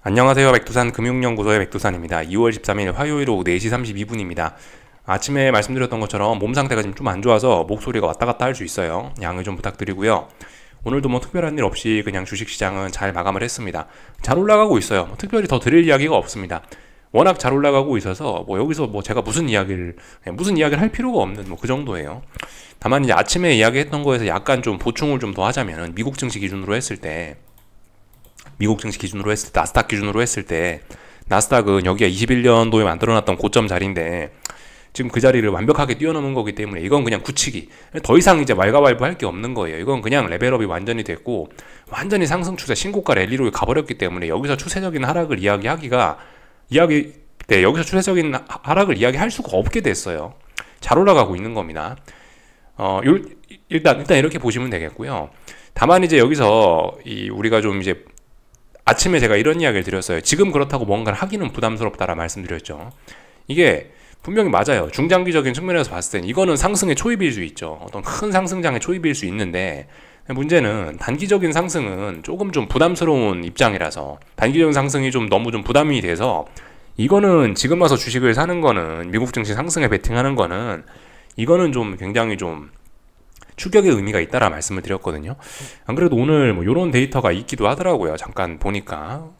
안녕하세요. 백두산 금융연구소의 백두산입니다. 2월 13일 화요일 오후 4시 32분입니다. 아침에 말씀드렸던 것처럼 몸 상태가 지금 좀 안 좋아서 목소리가 왔다 갔다 할 수 있어요. 양해 좀 부탁드리고요. 오늘도 뭐 특별한 일 없이 그냥 주식시장은 잘 마감을 했습니다. 잘 올라가고 있어요. 특별히 더 드릴 이야기가 없습니다. 워낙 잘 올라가고 있어서 여기서 제가 무슨 이야기를 할 필요가 없는 그 정도예요. 다만 이제 아침에 이야기했던 거에서 약간 좀 보충을 좀 더 하자면 미국 증시 기준으로 했을 때 나스닥 기준으로 했을 때 나스닥은 여기가 21년도에 만들어놨던 고점 자리인데 지금 그 자리를 완벽하게 뛰어넘은 거기 때문에 이건 그냥 굳히기, 더 이상 이제 왈가왈부할 게 없는 거예요. 이건 그냥 레벨업이 완전히 됐고 완전히 상승 추세 신고가 랠리로 가버렸기 때문에 여기서 추세적인 하락을 여기서 추세적인 하락을 이야기할 수가 없게 됐어요. 잘 올라가고 있는 겁니다. 일단 이렇게 보시면 되겠고요. 다만 이제 여기서 우리가 좀 이제 아침에 제가 이런 이야기를 드렸어요. 지금 그렇다고 뭔가를 하기는 부담스럽다라 말씀드렸죠. 이게 분명히 맞아요. 중장기적인 측면에서 봤을 땐 이거는 상승의 초입일 수 있죠. 어떤 큰 상승장의 초입일 수 있는데, 문제는 단기적인 상승은 조금 좀 부담스러운 입장이라서, 단기적인 상승이 좀 너무 좀 부담이 돼서 이거는 지금 와서 주식을 사는 거는, 미국 증시 상승에 베팅하는 거는 이거는 좀 굉장히 좀 추격의 의미가 있다라 말씀을 드렸거든요. 안 그래도 오늘 이런 데이터가 있기도 하더라고요. 잠깐 보니까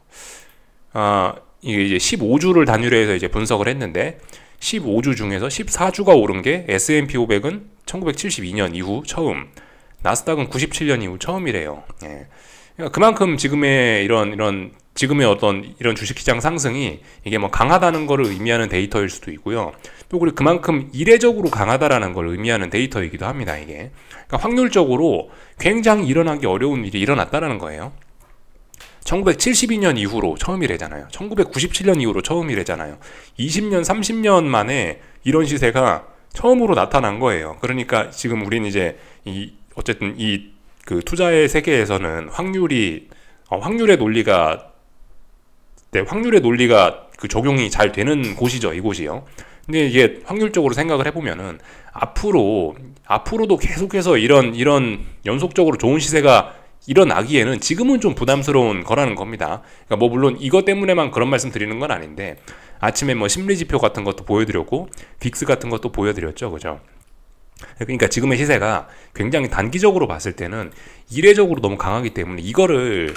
이게 이제 15주를 단위로 해서 이제 분석을 했는데 15주 중에서 14주가 오른 게 S&P 500은 1972년 이후 처음, 나스닥은 97년 이후 처음이래요. 예. 그러니까 그만큼 지금의 지금의 어떤 이런 주식시장 상승이 이게 강하다는 것을 의미하는 데이터일 수도 있고요. 또 그리고 그만큼 이례적으로 강하다라는 걸 의미하는 데이터이기도 합니다. 이게. 그러니까 확률적으로 굉장히 일어나기 어려운 일이 일어났다라는 거예요. 1972년 이후로 처음이래잖아요. 1997년 이후로 처음이래잖아요. 20년, 30년 만에 이런 시세가 처음으로 나타난 거예요. 그러니까 지금 우린 이제 어쨌든 그 투자의 세계에서는 확률의 논리가 그 적용이 잘 되는 곳이죠, 이곳이요. 근데 이게 확률적으로 생각을 해보면은 앞으로도 계속해서 이런 연속적으로 좋은 시세가 일어나기에는 지금은 좀 부담스러운 거라는 겁니다. 그러니까 물론 이것 때문에만 그런 말씀 드리는 건 아닌데, 아침에 심리지표 같은 것도 보여드렸고 빅스 같은 것도 보여드렸죠, 그죠? 그러니까 지금의 시세가 굉장히 단기적으로 봤을 때는 이례적으로 너무 강하기 때문에 이거를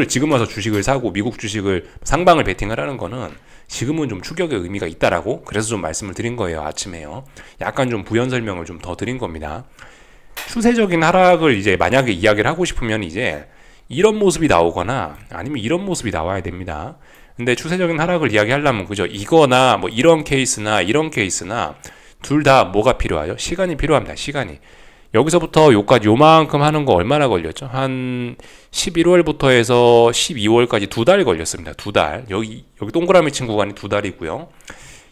지금 와서 주식을 사고 미국 주식을 상방을 베팅을 하는 거는 지금은 좀 추격의 의미가 있다라고, 그래서 좀 말씀을 드린 거예요. 아침에요. 약간 좀 부연 설명을 좀 더 드린 겁니다. 추세적인 하락을 이제 만약에 이야기를 하고 싶으면 이제 이런 모습이 나오거나 아니면 이런 모습이 나와야 됩니다. 근데 추세적인 하락을 이야기하려면 그죠? 이거나 이런 케이스나 둘 다 뭐가 필요하죠? 시간이 필요합니다. 시간이. 여기서부터 요까지 요만큼 하는 거 얼마나 걸렸죠? 한 11월부터 해서 12월까지 2달 걸렸습니다. 2달. 여기 동그라미 친 구간이 2달이고요.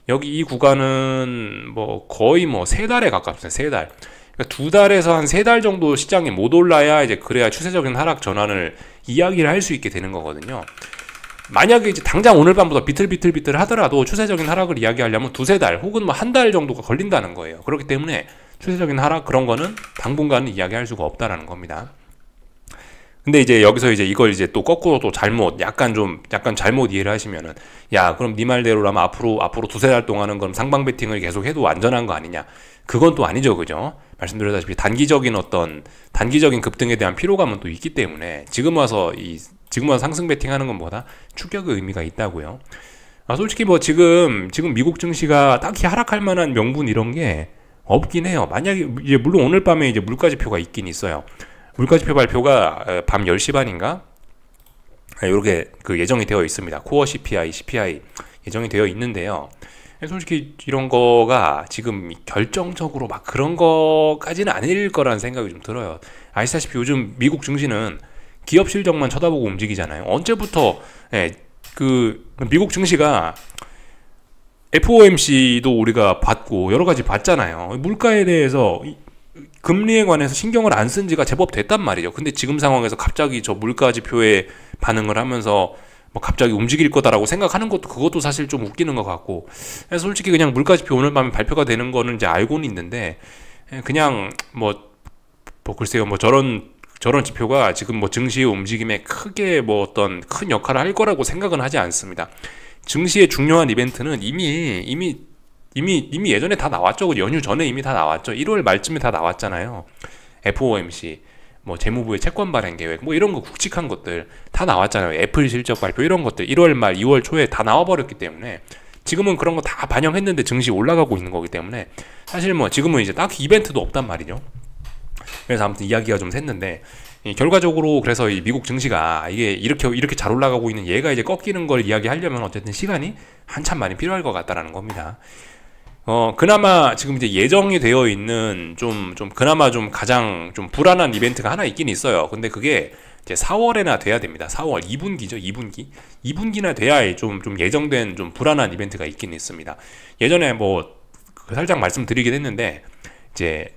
여기 이 구간은 거의 3달에 가깝습니다. 3달. 그러니까 2달에서 한 3달 정도 시장이 못 올라야 그래야 추세적인 하락 전환을 이야기를 할 수 있게 되는 거거든요. 만약에 이제 당장 오늘 밤부터 비틀비틀 하더라도 추세적인 하락을 이야기하려면 2-3달 혹은 1달 정도가 걸린다는 거예요. 그렇기 때문에 추세적인 하락 그런 거는 당분간은 이야기할 수가 없다라는 겁니다. 근데 이제 여기서 이걸 또 거꾸로 또 약간 잘못 이해를 하시면은, 야, 그럼 네 말대로라면 앞으로 2-3달 동안은 그럼 상방 베팅을 계속 해도 안전한 거 아니냐? 그건 또 아니죠, 그죠? 말씀드렸다시피 단기적인 급등에 대한 피로감은 또 있기 때문에 지금 와서 상승 베팅하는 것보다 추격의 의미가 있다고요. 솔직히 지금 미국 증시가 딱히 하락할 만한 명분 이런 게 없긴 해요. 만약에 물론 오늘 밤에 이제 물가지표가 있긴 있어요. 물가지표 발표가 밤 10시 반인가? 이렇게 예정이 되어 있습니다. 코어 CPI 예정이 되어 있는데요. 솔직히 이런 거가 지금 결정적으로 그런 거까지는 아닐 거라는 생각이 좀 들어요. 아시다시피 요즘 미국 증시는 기업 실적만 쳐다보고 움직이잖아요. 언제부터 미국 증시가 FOMC도 우리가 봤고 여러 가지 봤잖아요. 물가에 대해서 금리에 관해서 신경을 안 쓴 지가 제법 됐단 말이죠. 근데 지금 상황에서 갑자기 저 물가 지표에 반응을 하면서 갑자기 움직일 거다라고 생각하는 그것도 사실 좀 웃기는 것 같고, 솔직히 그냥 물가 지표 오늘 밤에 발표가 되는 거는 이제 알고는 있는데, 그냥 글쎄요, 저런 저런 지표가 지금 뭐 증시의 움직임에 크게 뭐 어떤 큰 역할을 할 거라고 생각은 하지 않습니다. 증시의 중요한 이벤트는 이미 예전에 다 나왔죠. 연휴 전에 이미 다 나왔죠. 1월 말쯤에 다 나왔잖아요. FOMC, 뭐 재무부의 채권 발행 계획, 뭐 이런 거 굵직한 것들 다 나왔잖아요. 애플 실적 발표 이런 것들 1월 말, 2월 초에 다 나와버렸기 때문에 지금은 그런 거 다 반영했는데 증시 올라가고 있는 거기 때문에 사실 뭐 지금은 이제 딱히 이벤트도 없단 말이죠. 그래서 아무튼 이야기가 좀 샜는데 결과적으로 그래서 이 미국 증시가 이게 이렇게 잘 올라가고 있는 얘가 이제 꺾이는 걸 이야기하려면 어쨌든 시간이 한참 많이 필요할 것 같다라는 겁니다. 그나마 지금 이제 예정이 되어 있는 그나마 좀 가장 좀 불안한 이벤트가 하나 있긴 있어요. 근데 그게 이제 4월에나 돼야 됩니다. 4월 2분기죠, 2분기나 돼야 좀 예정된 좀 불안한 이벤트가 있긴 있습니다. 예전에 뭐 살짝 말씀드리긴 했는데 이제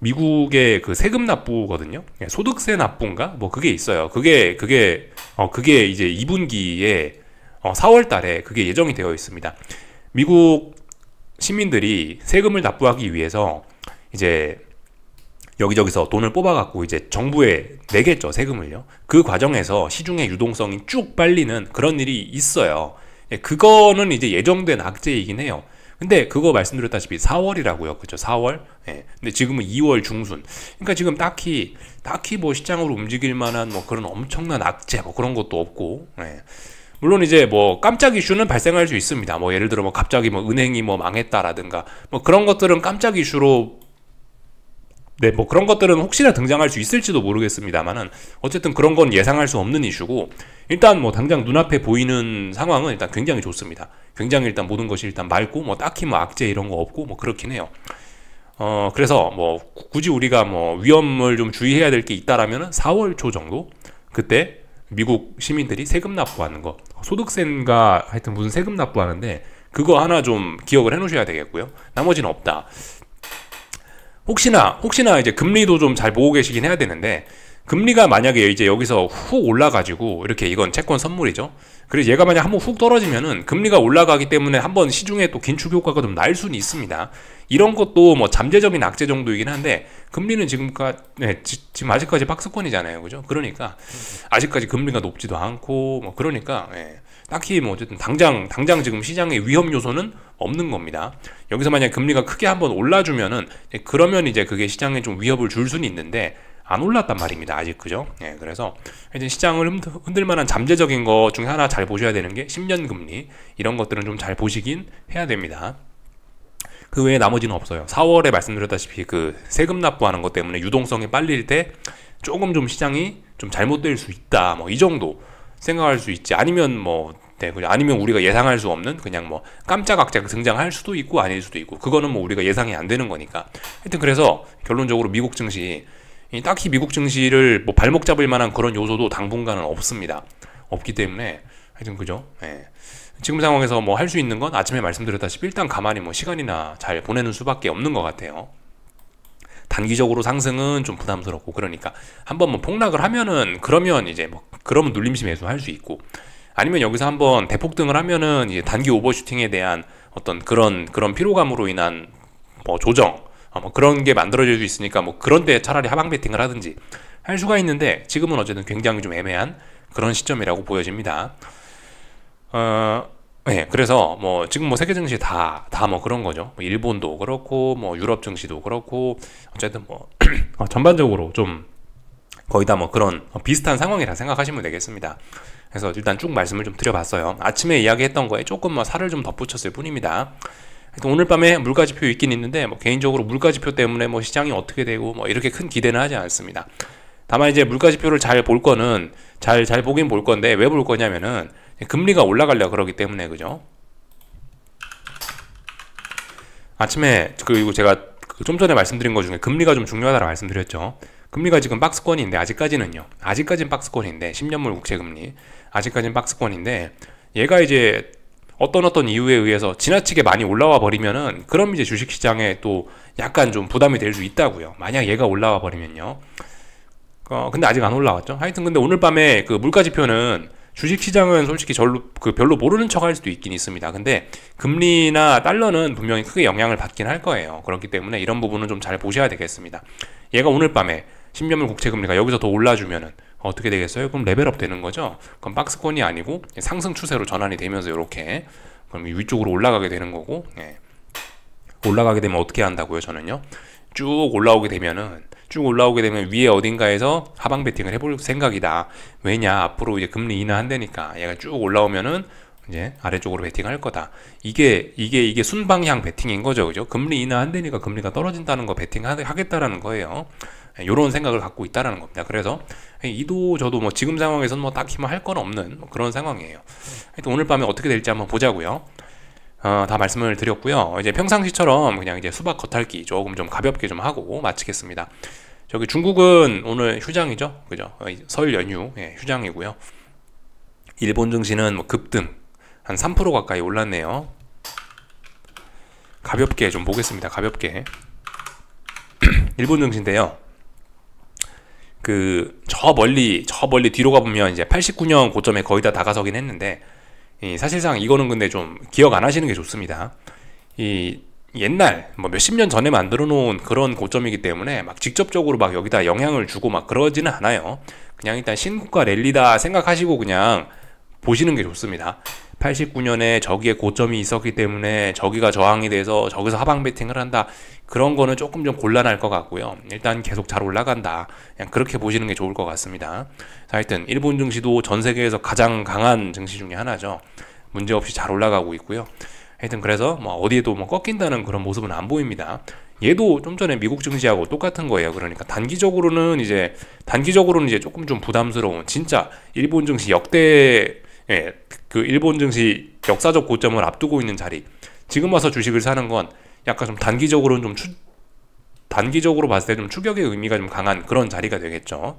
미국의 그 세금 납부거든요. 소득세 납부인가? 뭐 그게 있어요. 그게 이제 2분기에 4월 달에 그게 예정이 되어 있습니다. 미국 시민들이 세금을 납부하기 위해서 이제 여기저기서 돈을 뽑아갖고 이제 정부에 내겠죠, 세금을요. 그 과정에서 시중의 유동성이 쭉 빨리는 그런 일이 있어요. 그거는 이제 예정된 악재이긴 해요. 근데 그거 말씀드렸다시피 4월이라고요. 그죠? 4월? 예. 근데 지금은 2월 중순. 그러니까 지금 딱히 뭐 시장으로 움직일 만한 뭐 그런 엄청난 악재 뭐 그런 것도 없고. 예. 물론 이제 뭐 깜짝 이슈는 발생할 수 있습니다. 뭐 예를 들어 뭐 갑자기 뭐 은행이 뭐 망했다라든가 뭐 그런 것들은 깜짝 이슈로 뭐 그런 것들은 혹시나 등장할 수 있을지도 모르겠습니다만은 어쨌든 그런 건 예상할 수 없는 이슈고 일단 뭐 당장 눈앞에 보이는 상황은 일단 굉장히 좋습니다. 굉장히 일단 모든 것이 일단 맑고 뭐 딱히 뭐 악재 이런 거 없고 뭐 그렇긴 해요. 그래서 뭐 굳이 우리가 뭐 위험을 좀 주의해야 될 게 있다라면은 4월 초 정도 그때 미국 시민들이 세금 납부하는 거 소득세인가 하여튼 무슨 세금 납부하는데 그거 하나 좀 기억을 해 놓으셔야 되겠고요. 나머지는 없다. 혹시나 이제 금리도 좀 잘 보고 계시긴 해야 되는데 금리가 만약에 이제 여기서 훅 올라가지고 이렇게 이건 채권 선물이죠. 그래서 얘가 만약 한번 훅 떨어지면은 금리가 올라가기 때문에 한번 시중에 또 긴축 효과가 좀 날 수는 있습니다. 이런 것도 뭐 잠재적인 악재 정도이긴 한데 금리는 지금 아직까지 박스권이잖아요, 그죠? 그러니까 아직까지 금리가 높지도 않고 뭐 그러니까 딱히 뭐 어쨌든 당장 지금 시장의 위험 요소는 없는 겁니다. 여기서 만약 금리가 크게 한번 올라주면은 그러면 이제 그게 시장에 좀 위협을 줄 수는 있는데 안 올랐단 말입니다. 아직 그죠? 그래서 이제 시장을 흔들 만한 잠재적인 것 중에 하나 잘 보셔야 되는 게 10년 금리 이런 것들은 좀 잘 보시긴 해야 됩니다. 그 외에 나머지는 없어요. 4월에 말씀드렸다시피 그 세금 납부하는 것 때문에 유동성이 빨릴 때 조금 좀 시장이 좀 잘못될 수 있다. 뭐 이 정도 생각할 수 있지. 아니면 뭐 아니면 우리가 예상할 수 없는 그냥 뭐 깜짝 악재가 등장할 수도 있고 아닐 수도 있고 그거는 뭐 우리가 예상이 안 되는 거니까. 하여튼 그래서 결론적으로 미국 증시 딱히 미국 증시를 뭐 발목 잡을 만한 그런 요소도 당분간은 없습니다. 없기 때문에 하여튼 그죠? 지금 상황에서 뭐 할 수 있는 건 아침에 말씀드렸다시피 일단 가만히 뭐 시간이나 잘 보내는 수밖에 없는 것 같아요. 단기적으로 상승은 좀 부담스럽고 그러니까 한번 뭐 폭락을 하면은 그러면 이제 뭐 그러면 눌림시 매수할 수 있고 아니면 여기서 한번 대폭등을 하면은 이제 단기 오버슈팅에 대한 어떤 그런 피로감으로 인한 뭐 조정 뭐 그런 게 만들어질 수 있으니까 뭐 그런 때 차라리 하방 베팅을 하든지 할 수가 있는데 지금은 어쨌든 굉장히 좀 애매한 그런 시점이라고 보여집니다. 그래서 뭐 지금 뭐 세계 증시 다 뭐 그런 거죠. 뭐 일본도 그렇고 뭐 유럽 증시도 그렇고 어쨌든 뭐 전반적으로 좀 거의 다 뭐 그런 비슷한 상황이라 생각하시면 되겠습니다. 그래서 일단 쭉 말씀을 좀 드려봤어요. 아침에 이야기했던 거에 조금 뭐 살을 좀 덧붙였을 뿐입니다. 오늘 밤에 물가지표 있긴 있는데 뭐 개인적으로 물가지표 때문에 뭐 시장이 어떻게 되고 뭐 이렇게 큰 기대는 하지 않습니다. 다만 이제 물가지표를 잘 볼 거는 잘 보긴 볼 건데 왜 볼 거냐면은 금리가 올라가려고 그러기 때문에 그죠? 아침에 그리고 제가 좀 전에 말씀드린 것 중에 금리가 좀 중요하다고 말씀드렸죠. 금리가 지금 박스권인데 아직까지는 박스권인데 10년물 국채금리 아직까지는 박스권인데 얘가 이제 어떤 이유에 의해서 지나치게 많이 올라와 버리면은 그럼 이제 주식시장에 또 약간 좀 부담이 될 수 있다고요. 만약 얘가 올라와 버리면요. 근데 아직 안 올라왔죠. 하여튼 근데 오늘 밤에 그 물가지표는 주식시장은 솔직히 별로 모르는 척 할 수도 있긴 있습니다. 근데 금리나 달러는 분명히 크게 영향을 받긴 할 거예요. 그렇기 때문에 이런 부분은 좀 잘 보셔야 되겠습니다. 얘가 오늘 밤에 10년물 국채 금리가 여기서 더 올라주면은 어떻게 되겠어요? 그럼 레벨업 되는 거죠. 그럼 박스권이 아니고 상승 추세로 전환이 되면서 이렇게 그럼 위쪽으로 올라가게 되는 거고, 예. 올라가게 되면 어떻게 한다고요? 저는요, 쭉 올라오게 되면 위에 어딘가에서 하방 베팅을 해볼 생각이다. 왜냐, 앞으로 이제 금리 인하한다니까 얘가 쭉 올라오면은 이제 아래쪽으로 베팅할 거다. 이게 순방향 베팅인 거죠, 그죠? 금리 인하한다니까 금리가 떨어진다는 거 베팅하겠다라는 거예요. 이런 생각을 갖고 있다라는 겁니다. 그래서 이도 저도 뭐 지금 상황에서는 뭐 딱히 뭐 할 건 없는 뭐 그런 상황이에요. 하여튼 오늘 밤에 어떻게 될지 한번 보자고요. 다 말씀을 드렸고요. 이제 평상시처럼 그냥 이제 수박 겉핥기 조금 좀 가볍게 좀 하고 마치겠습니다. 저기 중국은 오늘 휴장이죠, 그죠? 설 연휴, 예, 휴장이고요. 일본 증시는 뭐 급등 한 3% 가까이 올랐네요. 가볍게 좀 보겠습니다. 가볍게. 일본 증시인데요. 저 멀리 뒤로 가보면 이제 89년 고점에 거의 다 다가서긴 했는데, 사실상 이거는 근데 좀 기억 안 하시는 게 좋습니다. 옛날 뭐 몇십 년 전에 만들어 놓은 그런 고점이기 때문에 막 직접적으로 막 여기다 영향을 주고 막 그러지는 않아요. 그냥 일단 신고가 랠리다 생각하시고 그냥 보시는 게 좋습니다. 89년에 저기에 고점이 있었기 때문에 저기가 저항이 돼서 저기서 하방 베팅을 한다, 그런 거는 조금 좀 곤란할 것 같고요. 일단 계속 잘 올라간다, 그냥 그렇게 보시는 게 좋을 것 같습니다. 하여튼 일본 증시도 전 세계에서 가장 강한 증시 중에 하나죠. 문제없이 잘 올라가고 있고요. 하여튼 그래서 뭐 어디에도 뭐 꺾인다는 그런 모습은 안 보입니다. 얘도 좀 전에 미국 증시하고 똑같은 거예요. 그러니까 단기적으로는 이제 조금 좀 부담스러운, 진짜 일본 증시 역대, 예, 일본 증시 역사적 고점을 앞두고 있는 자리, 지금 와서 주식을 사는 건 약간 좀 단기적으로는 단기적으로 봤을 때 좀 추격의 의미가 좀 강한 그런 자리가 되겠죠.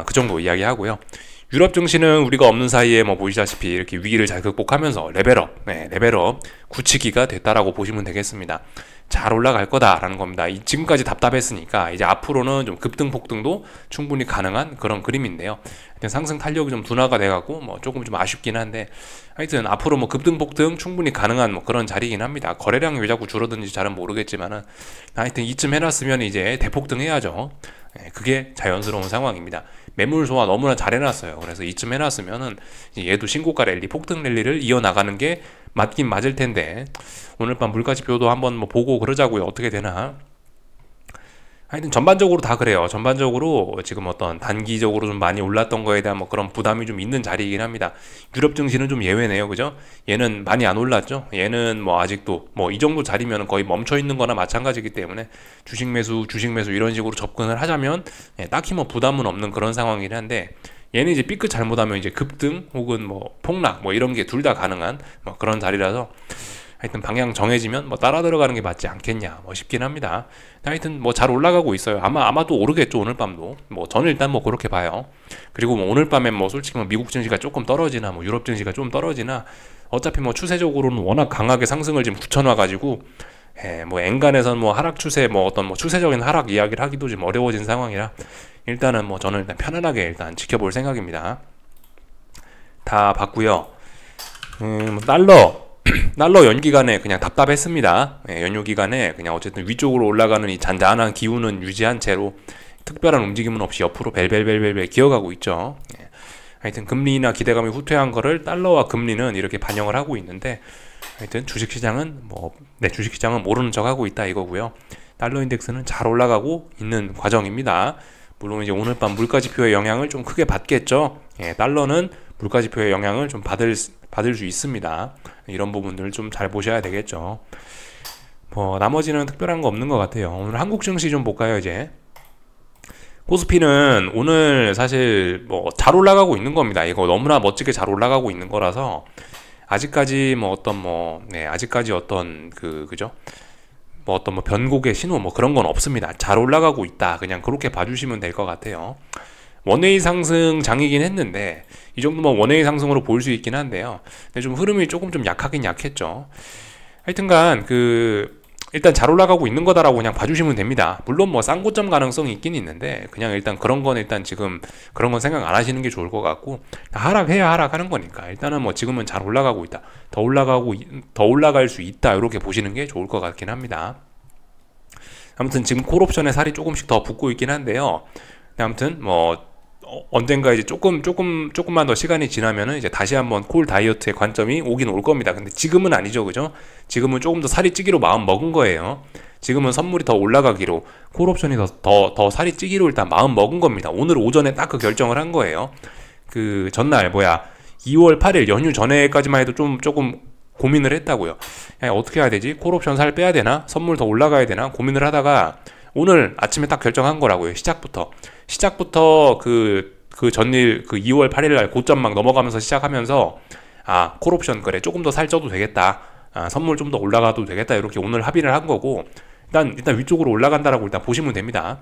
그 정도 이야기하고요. 유럽 증시는 우리가 없는 사이에 뭐 보시다시피 이렇게 위기를 잘 극복하면서 레벨업 굳히기가 됐다라고 보시면 되겠습니다. 잘 올라갈 거다라는 겁니다. 지금까지 답답했으니까 이제 앞으로는 좀 급등 폭등도 충분히 가능한 그런 그림인데요. 하여튼 상승 탄력이 좀 둔화가 돼갖고 뭐 조금 좀 아쉽긴 한데, 하여튼 앞으로 뭐 급등 폭등 충분히 가능한 뭐 그런 자리긴 합니다. 거래량이 왜 자꾸 줄어드는지 잘은 모르겠지만은 하여튼 이쯤 해놨으면 이제 대폭등 해야죠. 그게 자연스러운 상황입니다. 매물 소화 너무나 잘 해놨어요. 그래서 이쯤 해놨으면은 얘도 신고가 랠리, 폭등 랠리를 이어나가는 게 맞긴 맞을 텐데, 오늘 밤 물가지표도 한번 뭐 보고 그러자고요. 어떻게 되나. 하여튼 전반적으로 다 그래요. 전반적으로 지금 어떤 단기적으로 좀 많이 올랐던 거에 대한 뭐 그런 부담이 좀 있는 자리이긴 합니다. 유럽 증시는 좀 예외네요, 그죠? 얘는 많이 안 올랐죠. 얘는 뭐 아직도 뭐 이 정도 자리면 거의 멈춰 있는 거나 마찬가지이기 때문에 주식 매수 이런 식으로 접근을 하자면 딱히 뭐 부담은 없는 그런 상황이긴 한데, 얘는 이제 삐끗 잘못하면 이제 급등 혹은 뭐 폭락 뭐 이런 게 둘 다 가능한 뭐 그런 자리라서, 하여튼 방향 정해지면 뭐 따라 들어가는 게 맞지 않겠냐 뭐 싶긴 합니다. 하여튼 뭐 잘 올라가고 있어요. 아마도 오르겠죠, 오늘 밤도. 뭐 저는 일단 뭐 그렇게 봐요. 그리고 뭐 오늘 밤에 뭐 솔직히 뭐 미국 증시가 조금 떨어지나 뭐 유럽 증시가 좀 떨어지나 어차피 뭐 추세적으로는 워낙 강하게 상승을 지금 굳혀놔 가지고, 뭐 엔간에서는 뭐 하락 추세, 뭐 어떤 뭐 추세적인 하락 이야기를 하기도 좀 어려워진 상황이라 일단은 뭐 저는 일단 편안하게 일단 지켜볼 생각입니다. 다 봤고요. 달러 연기간에 그냥 답답했습니다. 연휴 기간에 그냥 어쨌든 위쪽으로 올라가는 이 잔잔한 기운은 유지한 채로 특별한 움직임은 없이 옆으로 벨벨벨벨 기어가고 있죠. 하여튼 금리나 기대감이 후퇴한 거를 달러와 금리는 이렇게 반영을 하고 있는데, 하여튼 주식시장은 모르는 척 하고 있다 이거고요. 달러 인덱스는 잘 올라가고 있는 과정입니다. 물론 이제 오늘 밤 물가지표의 영향을 좀 크게 받겠죠. 달러는 물가지표의 영향을 좀 받을 수 있습니다. 이런 부분들을 좀 잘 보셔야 되겠죠. 뭐 나머지는 특별한 거 없는 것 같아요. 오늘 한국 증시 좀 볼까요, 이제. 코스피는 오늘 사실 뭐 잘 올라가고 있는 겁니다. 이거 너무나 멋지게 잘 올라가고 있는 거라서 아직까지 아직까지 어떤 그죠? 뭐 어떤 뭐 변곡의 신호 뭐 그런 건 없습니다. 잘 올라가고 있다. 그냥 그렇게 봐주시면 될 것 같아요. 원웨이 상승 장이긴 했는데 이 정도면 원웨이 상승으로 볼 수 있긴 한데요. 근데 좀 흐름이 조금 좀 약하긴 약했죠. 하여튼간 일단 잘 올라가고 있는 거다라고 그냥 봐주시면 됩니다. 물론 뭐 쌍고점 가능성이 있긴 있는데 그냥 일단 그런 건 지금 그런 건 생각 안 하시는 게 좋을 것 같고, 하락해야 하락하는 거니까 일단은 뭐 지금은 잘 올라가고 있다. 더 올라갈 수 있다. 이렇게 보시는 게 좋을 것 같긴 합니다. 아무튼 지금 콜옵션에 살이 조금씩 더 붙고 있긴 한데요. 아무튼 뭐 언젠가 이제 조금만 더 시간이 지나면은 이제 다시 한번 콜 다이어트의 관점이 오긴 올 겁니다. 근데 지금은 아니죠, 그죠? 지금은 조금 더 살이 찌기로 마음 먹은 거예요. 지금은 선물이 더 올라가기로, 콜옵션이 더 살이 찌기로 일단 마음 먹은 겁니다. 오늘 오전에 딱 그 결정을 한 거예요. 그 전날 2월 8일 연휴 전에까지만 해도 조금 고민을 했다고요. 야, 어떻게 해야 되지? 콜옵션 살 빼야 되나? 선물 더 올라가야 되나? 고민을 하다가 오늘 아침에 딱 결정한 거라고요. 시작부터 그 전일 그 2월 8일 날 고점 막 넘어가면서 시작하면서, 아, 콜옵션 그래, 조금 더 살 쪄도 되겠다. 아, 선물 좀 더 올라가도 되겠다. 이렇게 오늘 합의를 한 거고, 일단 위쪽으로 올라간다라고 일단 보시면 됩니다.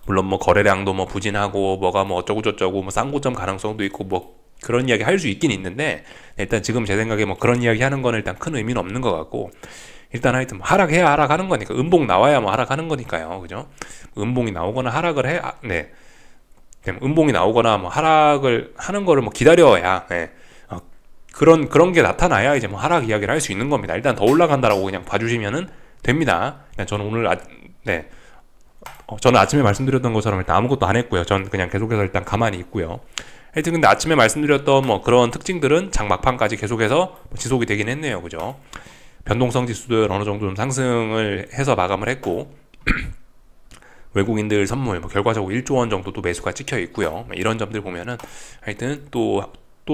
물론 뭐 거래량도 뭐 부진하고 뭐가 뭐 어쩌고저쩌고 뭐 쌍고점 가능성도 있고 뭐 그런 이야기 할 수 있긴 있는데, 일단 지금 제 생각에 뭐 그런 이야기 하는 거는 일단 큰 의미는 없는 것 같고, 일단 하여튼 뭐 하락해야 하락하는 거니까, 음봉 나와야 뭐 하락하는 거니까요, 그죠? 음봉이 나오거나 하락을 해, 네, 음봉이 나오거나 뭐 하락을 하는 거를 뭐 기다려야, 네, 그런 게 나타나야 이제 뭐 하락 이야기를 할 수 있는 겁니다. 일단 더 올라간다라고 그냥 봐주시면은 됩니다. 저는 오늘 네, 저는 아침에 말씀드렸던 것처럼 일단 아무것도 안 했고요. 전 그냥 계속해서 일단 가만히 있고요. 하여튼 근데 아침에 말씀드렸던 뭐 그런 특징들은 장 막판까지 계속해서 지속이 되긴 했네요, 그죠? 변동성 지수들 어느 정도 좀 상승을 해서 마감을 했고, 외국인들 선물 뭐 결과적으로 1조 원 정도 또 매수가 찍혀 있고요. 이런 점들 보면은 하여튼 또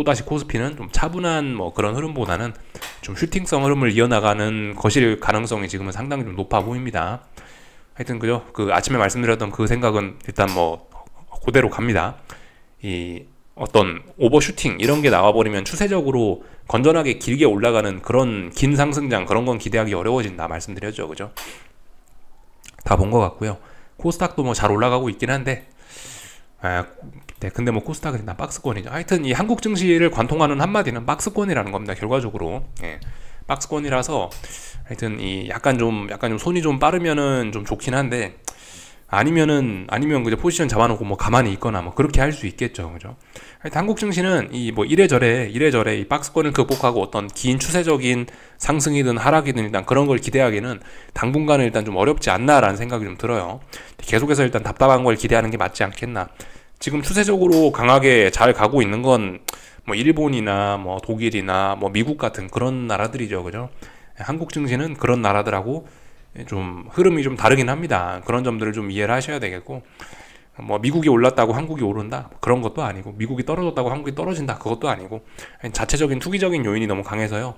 다시 코스피는 좀 차분한 뭐 그런 흐름보다는 좀 슈팅성 흐름을 이어나가는 것일 가능성이 지금은 상당히 좀 높아 보입니다. 하여튼 그죠? 그 아침에 말씀드렸던 그 생각은 일단 뭐 그대로 갑니다. 이 어떤 오버슈팅 이런 게 나와버리면 추세적으로 건전하게 길게 올라가는 그런 긴 상승장, 그런 건 기대하기 어려워진다 말씀드렸죠, 그죠? 다 본 것 같고요. 코스닥도 뭐 잘 올라가고 있긴 한데, 네, 근데 뭐 코스닥은 일단 박스권이죠. 하여튼 이 한국 증시를 관통하는 한마디는 박스권이라는 겁니다, 결과적으로. 예, 박스권이라서 하여튼 이 약간 좀 손이 좀 빠르면은 좀 좋긴 한데, 아니면 그저 포지션 잡아놓고 뭐 가만히 있거나 뭐 그렇게 할 수 있겠죠, 그죠? 하여튼 한국 증시는 이 뭐 이래저래 이 박스권을 극복하고 어떤 긴 추세적인 상승이든 하락이든 일단 그런 걸 기대하기는 당분간은 일단 좀 어렵지 않나라는 생각이 좀 들어요. 계속해서 일단 답답한 걸 기대하는 게 맞지 않겠나. 지금 추세적으로 강하게 잘 가고 있는 건 뭐 일본이나 뭐 독일이나 뭐 미국 같은 그런 나라들이죠, 그죠? 한국 증시는 그런 나라들하고 좀 흐름이 좀 다르긴 합니다. 그런 점들을 좀 이해를 하셔야 되겠고, 뭐 미국이 올랐다고 한국이 오른다 그런 것도 아니고, 미국이 떨어졌다고 한국이 떨어진다 그것도 아니고, 자체적인 투기적인 요인이 너무 강해서요.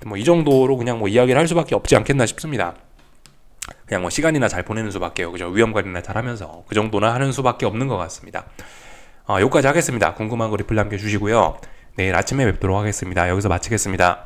뭐 이 정도로 그냥 뭐 이야기를 할 수밖에 없지 않겠나 싶습니다. 그냥 뭐 시간이나 잘 보내는 수밖에요, 그죠? 위험 관리나 잘 하면서 그 정도나 하는 수밖에 없는 것 같습니다. 여기까지 하겠습니다. 궁금한 거 리플 남겨주시고요. 내일 아침에 뵙도록 하겠습니다. 여기서 마치겠습니다.